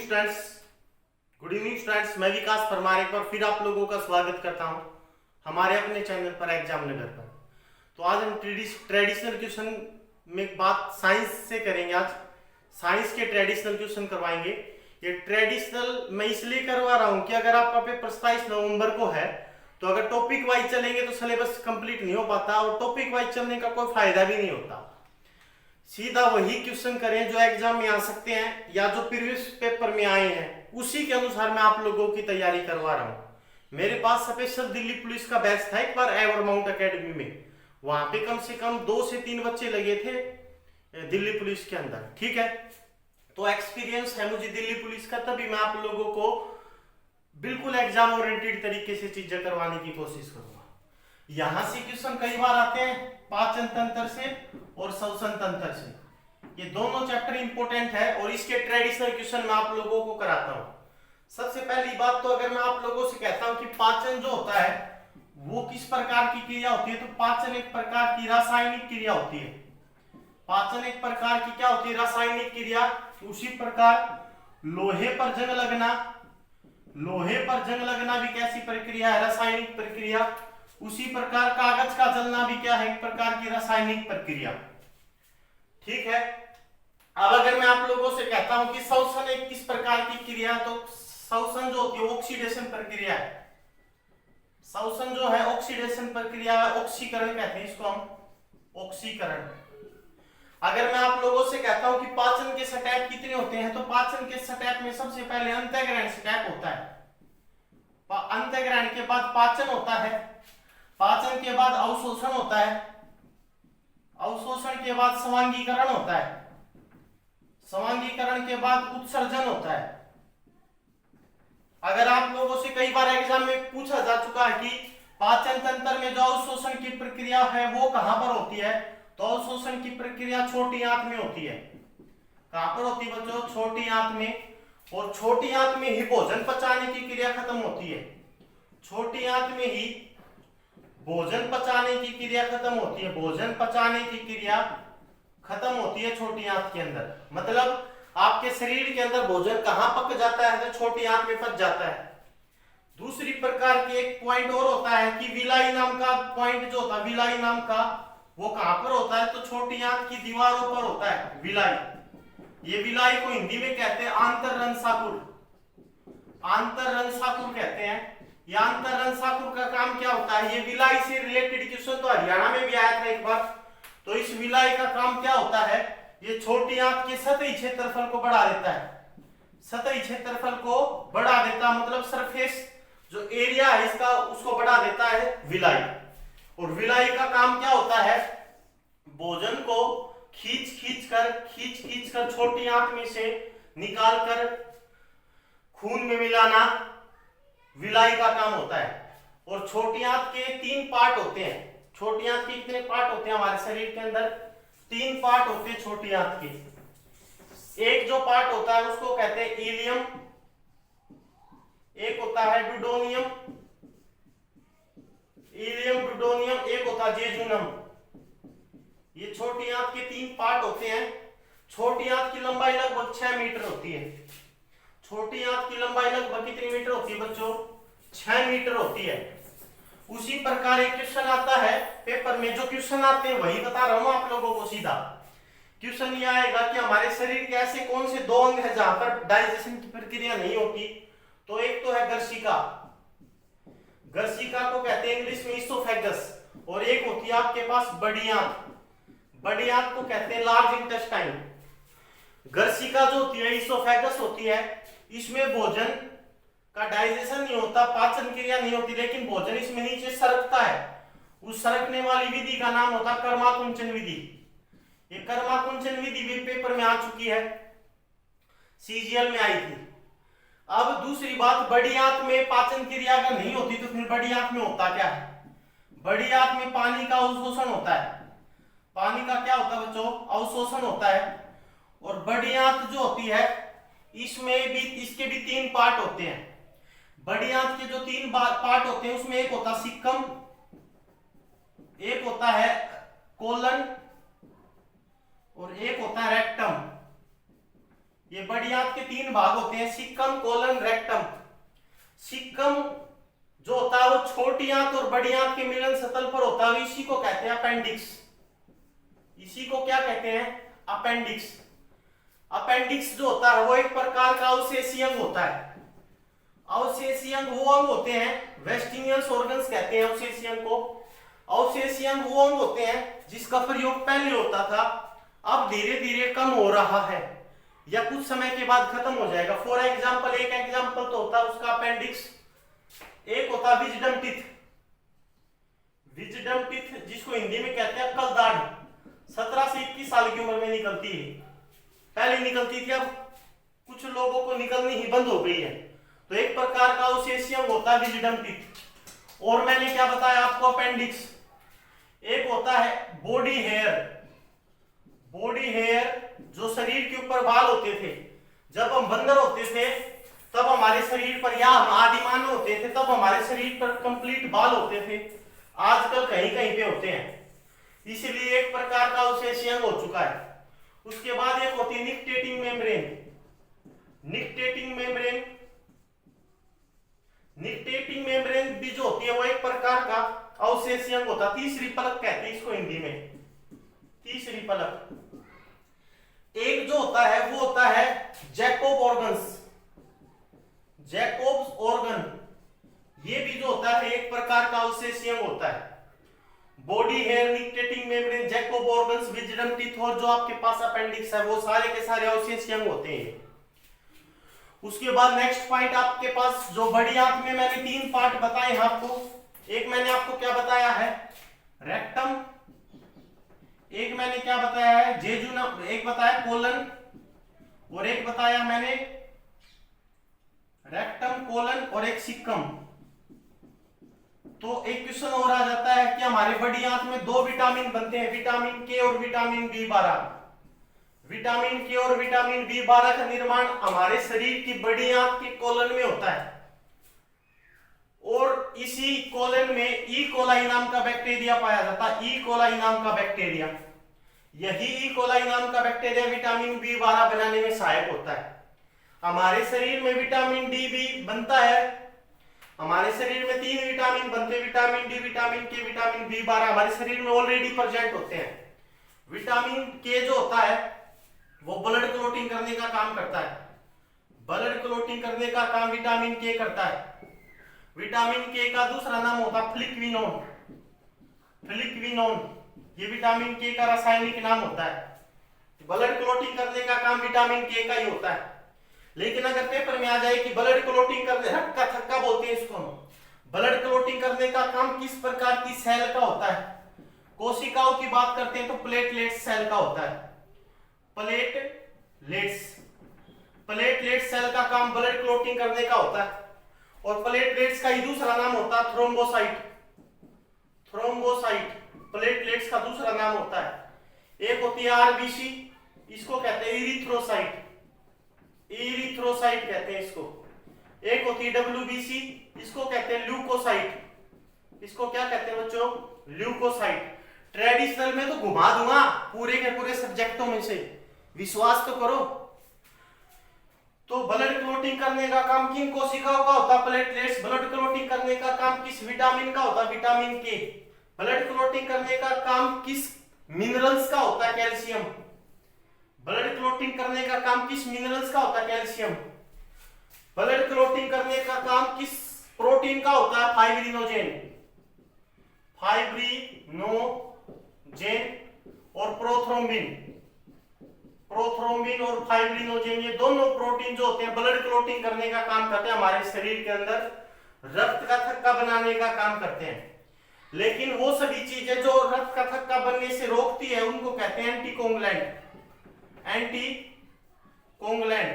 Students. Good evening students. मैं विकास परमार एक बार फिर आप लोगों का स्वागत करता हूं हमारे अपने चैनल पर एग्जाम नगर पर। तो आज हम ट्रेडिशनल क्वेश्चन में बात साइंस से करेंगे। आज साइंस के ट्रेडिशनल क्वेश्चन करवाएंगे। ये ट्रेडिशनल मैं इसलिए करवा रहा हूं कि अगर आपका पेपर 27 नवंबर को है तो अगर टॉपिक वाइज चलेंगे तो सिलेबस कंप्लीट नहीं हो पाता और टॉपिक वाइज चलने का कोई फायदा भी नहीं होता। सीधा वही क्वेश्चन करें जो एग्जाम में आ सकते हैं या जो प्रीवियस पेपर में आए हैं, उसी के अनुसार मैं आप लोगों की तैयारी करवा रहा हूं। मेरे पास स्पेशल दिल्ली पुलिस का बैच था एक बार एवर माउंट एकेडमी में। वहां पे कम से कम 2 से 3 बच्चे लगे थे दिल्ली पुलिस के अंदर। ठीक है, तो एक्सपीरियंस है मुझे दिल्ली पुलिस का, तभी मैं आप लोगों को बिल्कुल एग्जाम ओरिएंटेड तरीके से चीजें करवाने की कोशिश करूंगा। यहां से क्वेश्चन कई बार आते हैं पाचन तंत्र से और श्वसन तंत्र से। ये दोनों चैप्टर इंपॉर्टेंट है और इसके ट्रेडिशनल क्वेश्चन मैं आप लोगों को कराता हूं। सबसे पहली बात तो अगर मैं आप लोगों से कहता हूं कि पाचन जो होता है वो किस प्रकार की क्रिया होती है, तो पाचन एक प्रकार की रासायनिक क्रिया होती है। पाचन एक प्रकार की क्या होती है? रासायनिक क्रिया। उसी प्रकार लोहे पर जंग लगना, लोहे पर जंग लगना भी कैसी प्रक्रिया है? रासायनिक प्रक्रिया। उसी प्रकार कागज का जलना भी क्या है? एक प्रकार की रासायनिक प्रक्रिया। ठीक है, अब अगर मैं आप लोगों से कहता हूं कि श्वसन एक किस प्रकार की क्रिया, तो श्वसन जो होती है ऑक्सीडेशन प्रक्रिया है। श्वसन जो है ऑक्सीडेशन प्रक्रिया, ऑक्सीकरण कहते हैं इसको हम, ऑक्सीकरण। अगर मैं आप लोगों से कहता हूं कि पाचन के स्टेप कितने होते हैं, तो पाचन के स्टेप में सबसे पहले अंतःग्रहण स्टेप होता है। अंतःग्रहण के बाद पाचन होता है, पाचन के बाद अवशोषण होता है, अवशोषण के बाद समांगीकरण होता है, समांगीकरण के बाद उत्सर्जन होता है। अगर आप लोगों से कई बार एग्जाम में पूछा जा चुका है कि पाचन तंत्र में जो अवशोषण की प्रक्रिया है वो कहां पर होती है, तो अवशोषण की प्रक्रिया छोटी आंत में होती है। कहां पर होती है बच्चों? छोटी आंत में। और छोटी आंत में ही भोजन पचाने की क्रिया खत्म होती है। छोटी आंत में ही भोजन पचाने की क्रिया खत्म होती है। भोजन पचाने की क्रिया खत्म होती है छोटी आंत के अंदर। मतलब आपके शरीर के अंदर भोजन कहां पक जाता है? तो छोटी आंत में पच जाता है। दूसरी प्रकार की एक पॉइंट और होता है कि विलाई नाम का पॉइंट जो होता है, विलाई नाम का, वो कहां पर होता है? तो छोटी आंत की दीवारों पर होता है विलाई। ये विलाई को हिंदी में कहते हैं आंतररंध्राकुर, आंतररंध्राकुर कहते हैं। ये आंतररंध्राकुर का काम क्या होता है? ये विलाई से रिलेटेड क्वेश्चन तो हरियाणा में भी आया था एक बार। तो इस विलाई का काम क्या होता है? ये छोटी आंत के सतही क्षेत्रफल को बढ़ा देता है। सतही क्षेत्रफल को बढ़ा देता, मतलब सरफेस जो एरिया है इसका उसको बढ़ा देता है विलाई। और विलाई का काम क्या होता है? भोजन को खींच खींच कर छोटी आंत में से निकाल कर खून में मिलाना विलाई का काम होता है। और छोटी आंत के 3 पार्ट होते हैं। छोटी आंत के कितने पार्ट होते हैं हमारे शरीर के अंदर? 3 पार्ट होते हैं छोटी आंत के। एक जो पार्ट होता है उसको कहते हैं इलियम, एक होता है डुडोनियम, इलियम डुडोनियम, एक होता है जेजुनम। ये छोटी आंत के 3 पार्ट होते हैं। छोटी आंत की लंबाई लगभग 6 मीटर होती है। छोटी आंत की लंबाई लगभग कितनी मीटर होती है बच्चों? 6 मीटर होती है। उसी प्रकार एक क्वेश्चन आता है पेपर में, जो क्वेश्चन आते हैं वही बता रहा हूं आप लोगों को। सीधा क्वेश्चन ये आएगा कि हमारे शरीर के ऐसे कौन से 2 अंग है जहां पर डाइजेशन की प्रक्रिया नहीं होती, तो एक तो है गर्शिका, गर्शिका को कहते हैं इंग्लिश में इसोफेगस, और एक होती है आपके पास बड़ी आंत, बड़ी आंत को कहते हैं लार्ज इंटेस्टाइन। गर्शिका जो होती है, इसोफेगस होती है, इसमें भोजन का डाइजेशन नहीं होता, पाचन क्रिया नहीं होती, लेकिन भोजन इसमें नीचे सरकता है। उस सरकने वाली विधि का नाम होता है कर्माकुंचन विधि। ये कर्माकुंचन विधि भी पेपर में आ चुकी है, सीजीएल में आई थी। अब दूसरी बात, बड़ी आंत में पाचन क्रिया अगर नहीं होती तो फिर बड़ी आंत में होता क्या है? बड़ी आंत में पानी का अवशोषण होता है। पानी का क्या होता है बच्चों? अवशोषण होता है। और बड़ी आंत जो होती है इसमें भी, इसके भी 3 पार्ट होते हैं। बड़ी आंत के जो 3 पार्ट होते हैं उसमें एक होता है सिक्कम, एक होता है कोलन और एक होता है रेक्टम। ये बड़ी आंत के 3 भाग होते हैं, सीकम, कोलन, रेक्टम। सीकम जो होता है वो छोटी आंत और बड़ी आंत के मिलन स्थल पर होता है, इसी को कहते हैं अपेंडिक्स। इसी को क्या कहते हैं? अपेंडिक्स। अपेंडिक्स जो होता है वो एक प्रकार का अवशेषी अंग होता है। अवशेषी अंग वो अंग होते हैं, वेस्टिनियस ऑर्गन्स कहते हैं अवशेषी अंग को। अवशेषी अंग वो अंग होते हैं जिसका प्रयोग पहले होता था, अब धीरे धीरे कम हो रहा है या कुछ समय के बाद खत्म हो जाएगा। फॉर एग्जाम्पल, एक एग्जाम्पल तो होता है उसका अपेंडिक्स। एक होता है विजडम टीथ। विजडम टीथ जिसको हिंदी में कहते हैं अक्कल दाढ़, 17 से 21 साल की उम्र में निकलती है। पहले निकलती थी, अब कुछ लोगों को निकलनी ही बंद हो गई है। तो एक प्रकार का अवशेषी अंग होता है विजडम टीथ। और मैंने क्या बताया आपको? अपेंडिक्स। एक होता है बॉडी हेयर। बॉडी हेयर जो शरीर के ऊपर बाल होते थे, जब हम बंदर होते थे तब हमारे शरीर पर, या हम आदिमानव होते थे तब हमारे शरीर पर कंप्लीट बाल होते थे। आजकल कहीं कहीं पे होते हैं, इसलिए एक प्रकार का अवशेषी अंग हो चुका है। उसके बाद एक होती है nictitating membrane. Nictitating membrane, nictitating membrane भी जो होती है वो एक प्रकार का अवशेषी अंग होता है। तीसरी पलक कहते हैं इसको हिंदी में, तीसरी पलक। एक जो होता है वो होता है जैकोब ऑर्गन्स। जैकोब्स ऑर्गन, ये भी जो होता है एक प्रकार का अवशेषी अंग होता है। Body hair, nictitating membrane, Jacob organs, wisdom teeth और जो आपके पास अपेंडिक्स है, वो सारे के सारे अवशेषी अंग होते हैं। उसके बाद नेक्स्ट पॉइंट आपके पास, जो बड़ी आंत में मैंने 3 पार्ट बताए हैं आपको। एक मैंने आपको क्या बताया है? रेक्टम। एक मैंने क्या बताया है? जेजुनम। एक बताया कोलन, और एक बताया मैंने रेक्टम, कोलन और एक सीकम। तो एक क्वेश्चन और आ जाता है कि हमारे बड़ी आंत में 2 विटामिन बनते हैं, विटामिन के और विटामिन B12। विटामिन के और विटामिन B12 का निर्माण हमारे शरीर की बड़ी आंत के कोलन में होता है। और इसी कोलन में ई कोलाई नाम का बैक्टीरिया पाया जाता है। ई कोलाई नाम का बैक्टीरिया, यही ई कोलाई नाम का बैक्टीरिया विटामिन B12 बनाने में सहायक होता है। हमारे शरीर में विटामिन डी भी बनता है। हमारे शरीर में 3 विटामिन बनते हैं, विटामिन डी, विटामिन के, विटामिन B12 हमारे शरीर में ऑलरेडी प्रेजेंट होते हैं। विटामिन के जो होता है वो ब्लड क्लोटिंग करने का काम करता है। ब्लड क्लोटिंग करने का काम विटामिन के करता है। विटामिन के का दूसरा नाम होता है फ्लिकविनोन। फ्लिकविनोन ये विटामिन के का रासायनिक नाम होता है। ब्लड क्लोटिंग करने का काम विटामिन के का ही होता है। लेकिन अगर पेपर में आ जाए कि ब्लड क्लोटिंग करने, हक्का थक्का बोलते हैं इसको, ब्लड क्लोटिंग करने का काम किस प्रकार की सेल का होता है, कोशिकाओं की बात करते हैं तो प्लेटलेट्स सेल का होता है। प्लेटलेट्स, प्लेटलेट सेल का काम ब्लड क्लोटिंग करने का होता है। और प्लेटलेट्स का ही दूसरा नाम होता है थ्रोम्बोसाइट। थ्रोम्बोसाइट प्लेटलेट्स का दूसरा नाम होता है। एक होती है आरबीसी, इसको कहते हैं इरिथ्रोसाइट। इरिथ्रोसाइट कहते हैं इसको। एक होती है डब्ल्यूबीसी, इसको कहते हैं ल्यूकोसाइट। इसको क्या कहते हैं बच्चों? ल्यूकोसाइट। ट्रेडिशनल में तो घुमा दूंगा पूरे के पूरे सब्जेक्टों में से, विश्वास तो करो। तो ब्लड क्लोटिंग करने का काम किन कोशिकाओं का होता है? प्लेटलेट्स। ब्लड क्लोटिंग करने का काम किस विटामिन का होता है? विटामिन के। ब्लड क्लोटिंग करने का काम किस मिनरल्स का होता है? कैल्शियम। ब्लड क्लोटिंग करने का काम किस मिनरल्स का होता है? कैल्शियम। ब्लड क्लोटिंग करने का काम किस प्रोटीन का होता है? फाइब्रिनोजेन। फाइब्रिनोजेन और प्रोथ्रोम्बिन। प्रोथ्रोम्बिन और फाइब्रिनोजेन ये दोनों प्रोटीन जो होते हैं ब्लड क्लोटिंग करने का काम करते हैं, हमारे शरीर के अंदर रक्त का थक्का बनाने का काम करते हैं। लेकिन वो सभी चीजें जो रक्त का थक्का बनने से रोकती है उनको कहते हैं एंटीकोगुलेंट। एंटीकोगुलेंट,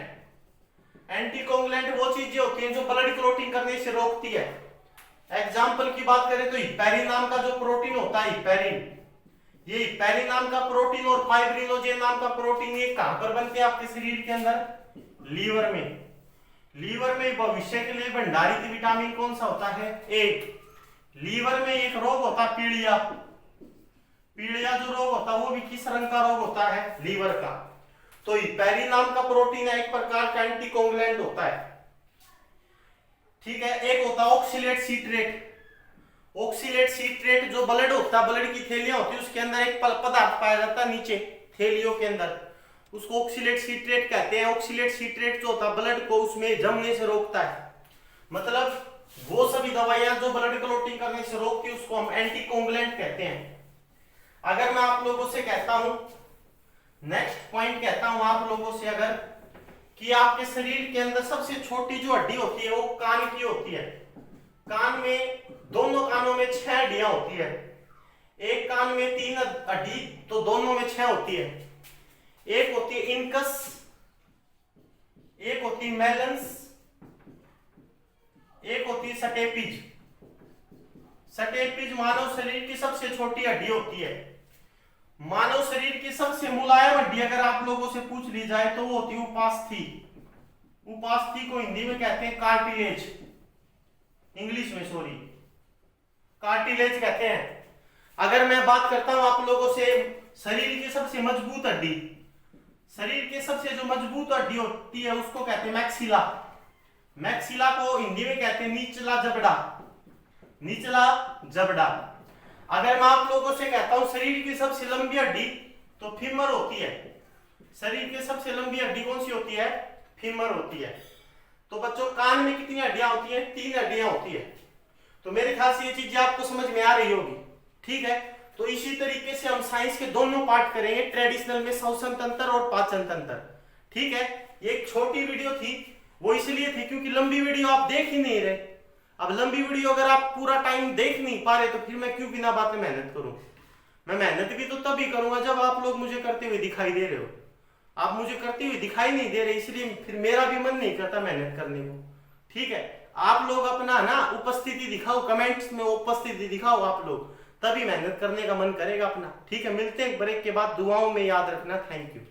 एंटीकोगुलेंट वो चीजें होती हैं जो ब्लड क्लोटिंग करने से रोकती है। एग्जाम्पल की बात करें तो हिपैरिन नाम का जो प्रोटीन होता है, हिपैरिन, ये हिपैरिन नाम का प्रोटीन और फाइब्रिनोजेन नाम का प्रोटीन ये कहां पर बनते हैं आपके शरीर के अंदर? लीवर में। लीवर में भविष्य के लिए भंडारित विटामिन कौन सा होता है? ए। लीवर में एक रोग होता है पीलिया। पीलिया जो रोग होता है वो भी किस रंग का रोग होता है? लीवर का। तो हिपैरिन नाम का प्रोटीन है, एक प्रकार का एंटीकोगुलेंट होता है, ठीक है। एक होता है ऑक्सीलेट सीट्रेट। ऑक्सीलेट सीट्रेट जो ब्लड होता है, ब्लड की थैलियां होती है, उसके अंदर एक पदार्थ पाया जाता है नीचे थैलियों के अंदर, उसको ऑक्सीलेट सीट्रेट कहते हैं। ऑक्सीलेट सीट्रेट जो होता है ब्लड को उसमें जमने से रोकता है, मतलब वो सभी दवाइयां जो ब्लड क्लॉटिंग करने से रोकती है उसको हम एंटीकोगुलेंट कहते हैं। अगर मैं आप लोगों से कहता हूं, नेक्स्ट पॉइंट कहता हूं आप लोगों से, अगर कि आपके शरीर के अंदर सबसे छोटी जो हड्डी होती है वो कान की होती है। कान में, दोनों कानों में 6 हड्डियां होती है, एक कान में 3 हड्डी तो दोनों में 6 होती है। एक होती है इनकस, एक होती है मेलन्स, एक होती है स्टेपिज। स्टेपिज मानव शरीर की सबसे छोटी हड्डी होती है। मानव शरीर की सबसे मुलायम हड्डी अगर आप लोगों से पूछ ली जाए तो वो होती है उपास्थि। उपास्थि को हिंदी में कहते हैं कार्टिलेज, इंग्लिश में सॉरी कार्टिलेज कहते हैं। अगर मैं बात करता हूं आप लोगों से शरीर की सबसे मजबूत हड्डी, शरीर की सबसे जो मजबूत हड्डी होती है उसको कहते हैं मैक्सिला। मैक्सिला को हिंदी में कहते हैं निचला जबड़ा, निचला जबड़ा। अगर मैं आप लोगों से कहता हूं शरीर की सबसे लंबी हड्डी तो फीमर होती है। शरीर की सबसे लंबी हड्डी कौन सी होती है? फीमर होती है। तो बच्चों कान में कितनी हड्डियां होती हैं? 3 हड्डियां होती है। तो मेरे ख्याल से ये चीजें आपको समझ में आ रही होगी, ठीक है। तो इसी तरीके से हम साइंस के दोनों पार्ट करेंगे, ट्रेडिशनल में श्वसन तंत्र और पाचन तंत्र, ठीक है। एक छोटी वीडियो थी, वो इसलिए थी क्योंकि लंबी वीडियो आप देख ही नहीं रहे। अब लंबी वीडियो अगर आप पूरा टाइम देख नहीं पा रहे तो फिर मैं क्यों बिना बात में मेहनत करूं? मैं मेहनत भी तो तभी करूंगा जब आप लोग मुझे करते हुए दिखाई दे रहे हो। आप मुझे करते हुए दिखाई नहीं दे रहे, इसलिए फिर मेरा भी मन नहीं करता मेहनत करने को, ठीक है। आप लोग अपना ना उपस्थिति दिखाओ, कमेंट्स में उपस्थिति दिखाओ आप लोग, तभी मेहनत करने का मन करेगा अपना, ठीक है। मिलते हैं ब्रेक के बाद, दुआओं में याद रखना। Thank you.